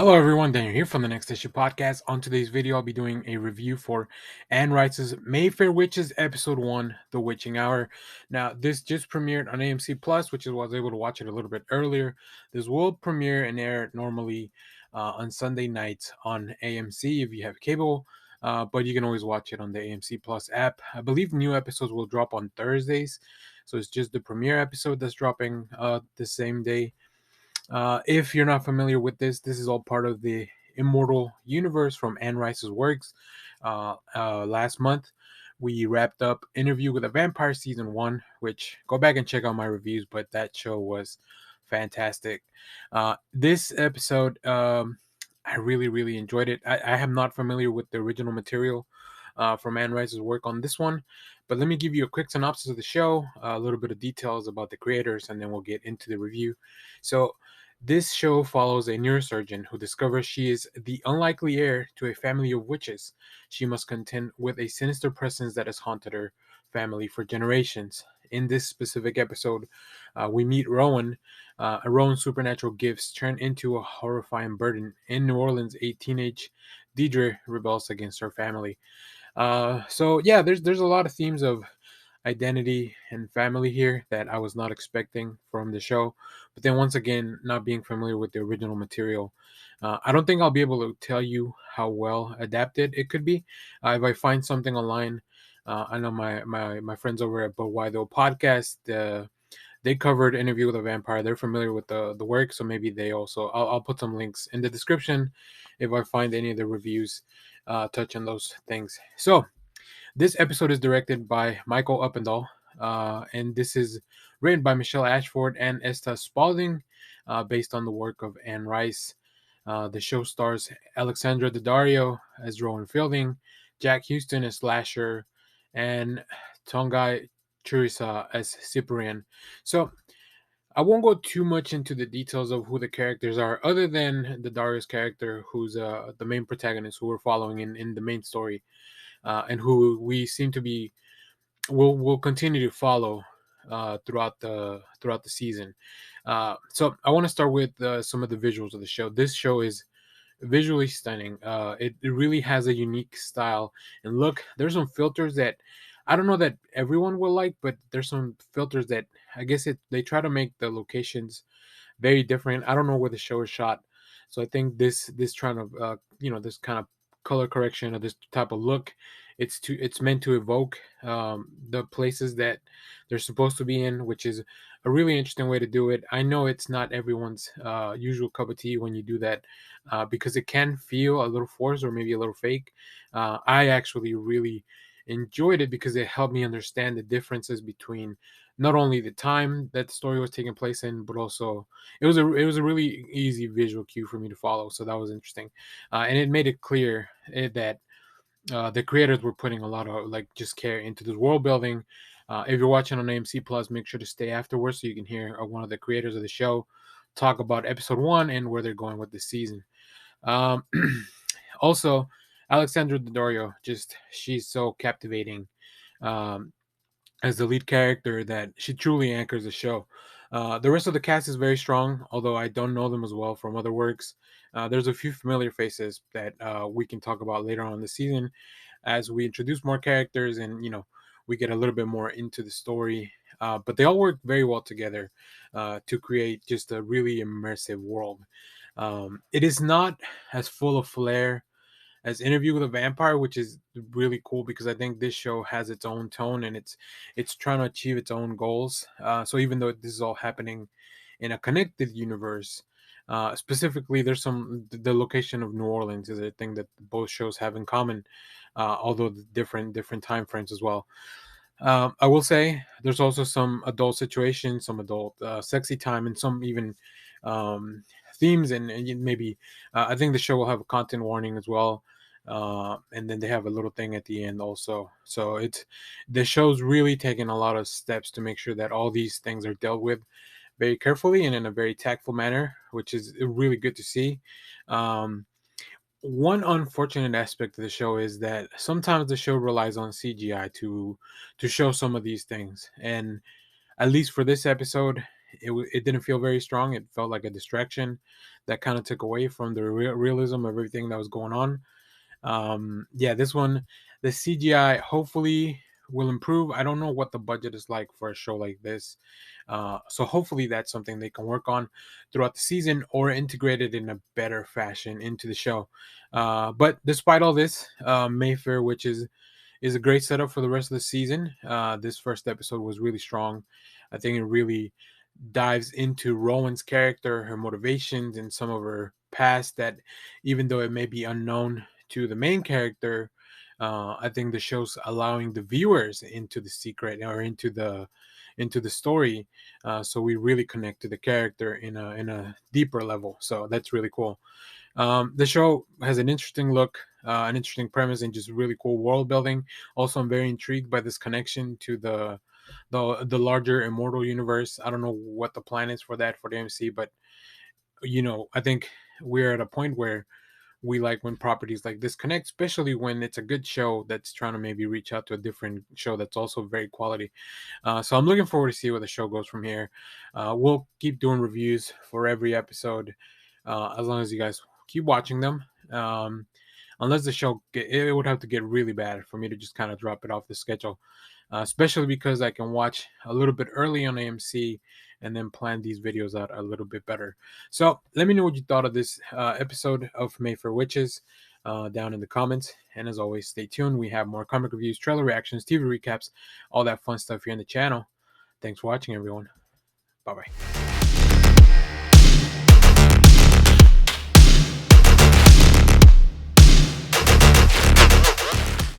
Hello everyone, Daniel here from the Next Issue Podcast. On today's video, I'll be doing a review for Anne Rice's Mayfair Witches Episode 1, The Witching Hour. Now, this just premiered on AMC Plus, which is why I was able to watch it a little bit earlier. This will premiere and air normally on Sunday nights on AMC if you have cable, but you can always watch it on the AMC Plus app. I believe new episodes will drop on Thursdays, so it's just the premiere episode that's dropping the same day. If you're not familiar with this is all part of the Immortal Universe from Anne Rice's works. Last month, we wrapped up Interview with a Vampire Season 1, which go back and check out my reviews, but that show was fantastic. This episode, I really enjoyed it. I am not familiar with the original material from Anne Rice's work on this one, but let me give you a quick synopsis of the show, a little bit of details about the creators, and then we'll get into the review. So, this show follows a neurosurgeon who discovers she is the unlikely heir to a family of witches. She must contend with a sinister presence that has haunted her family for generations. In this specific episode, we meet Rowan. Rowan's supernatural gifts turn into a horrifying burden. In New Orleans, a teenage Deidre rebels against her family. So yeah, there's a lot of themes of identity and family here that I was not expecting from the show. But then once again, not being familiar with the original material, I don't think I'll be able to tell you how well adapted it could be. If I find something online, I know my friends over at But Why Though podcast, they covered Interview with a Vampire. They're familiar with the work, so maybe they also. I'll put some links in the description if I find any of the reviews touch on those things. So this episode is directed by Michael Uppendahl, and this is written by Michelle Ashford and Esta Spalding, based on the work of Anne Rice. The show stars Alexandra Daddario as Rowan Fielding, Jack Houston as Slasher, and Tongai Chirisa as Cyprian. So I won't go too much into the details of who the characters are, other than the Darius character, who's the main protagonist, who we're following in the main story, and who we seem to be will continue to follow throughout the season. So I want to start with some of the visuals of the show. This show is visually stunning. It really has a unique style and look. There's some filters that I don't know that everyone will like, but there's some filters that I guess they try to make the locations very different. I don't know where the show is shot, so I think this trying to this kind of color correction or this type of look, it's meant to evoke the places that they're supposed to be in, which is a really interesting way to do it. I know it's not everyone's usual cup of tea when you do that, because it can feel a little forced or maybe a little fake. I actually really enjoyed it because it helped me understand the differences between not only the time that the story was taking place in, but also it was a really easy visual cue for me to follow. So that was interesting, and it made it clear that the creators were putting a lot of like just care into this world building. If you're watching on AMC Plus, make sure to stay afterwards so you can hear one of the creators of the show talk about episode 1 and where they're going with the season. Um, Also, Alexandra Daddario, just she's so captivating. Um, as the lead character that she truly anchors the show. The rest of the cast is very strong, although I don't know them as well from other works. There's a few familiar faces that we can talk about later on in the season as we introduce more characters and we get a little bit more into the story. But they all work very well together to create just a really immersive world. It is not as full of flair as Interview with a Vampire, which is really cool because I think this show has its own tone and it's trying to achieve its own goals. So even though this is all happening in a connected universe, specifically there's the location of New Orleans is a thing that both shows have in common, although the different time frames as well. I will say there's also some adult situations, some adult sexy time, and some even um, themes, and maybe I think the show will have a content warning as well. And then they have a little thing at the end also. So the show's really taking a lot of steps to make sure that all these things are dealt with very carefully and in a very tactful manner, which is really good to see. Um, One unfortunate aspect of the show is that sometimes the show relies on CGI to show some of these things, and at least for this episode, it didn't feel very strong. It felt like a distraction that kind of took away from the realism of everything that was going on. Yeah, this one, the CGI hopefully will improve. I don't know what the budget is like for a show like this, so hopefully that's something they can work on throughout the season or integrate it in a better fashion into the show. But despite all this, Mayfair, which is a great setup for the rest of the season. This first episode was really strong. I think it really dives into Rowan's character, her motivations, and some of her past that, even though it may be unknown to the main character, I think the show's allowing the viewers into the secret or into the story, so we really connect to the character in a deeper level. So that's really cool. The show has an interesting look, an interesting premise, and just really cool world building. Also, I'm very intrigued by this connection to the larger Immortal Universe. I don't know what the plan is for that for the AMC, but I think we're at a point where we like when properties like this connect, especially when it's a good show that's trying to maybe reach out to a different show that's also very quality. So I'm looking forward to see where the show goes from here. We'll keep doing reviews for every episode, as long as you guys keep watching them. Unless it would have to get really bad for me to just kind of drop it off the schedule, especially because I can watch a little bit early on AMC and then plan these videos out a little bit better. So let me know what you thought of this episode of Mayfair Witches down in the comments. And as always, stay tuned. We have more comic reviews, trailer reactions, TV recaps, all that fun stuff here on the channel. Thanks for watching, everyone. Bye bye.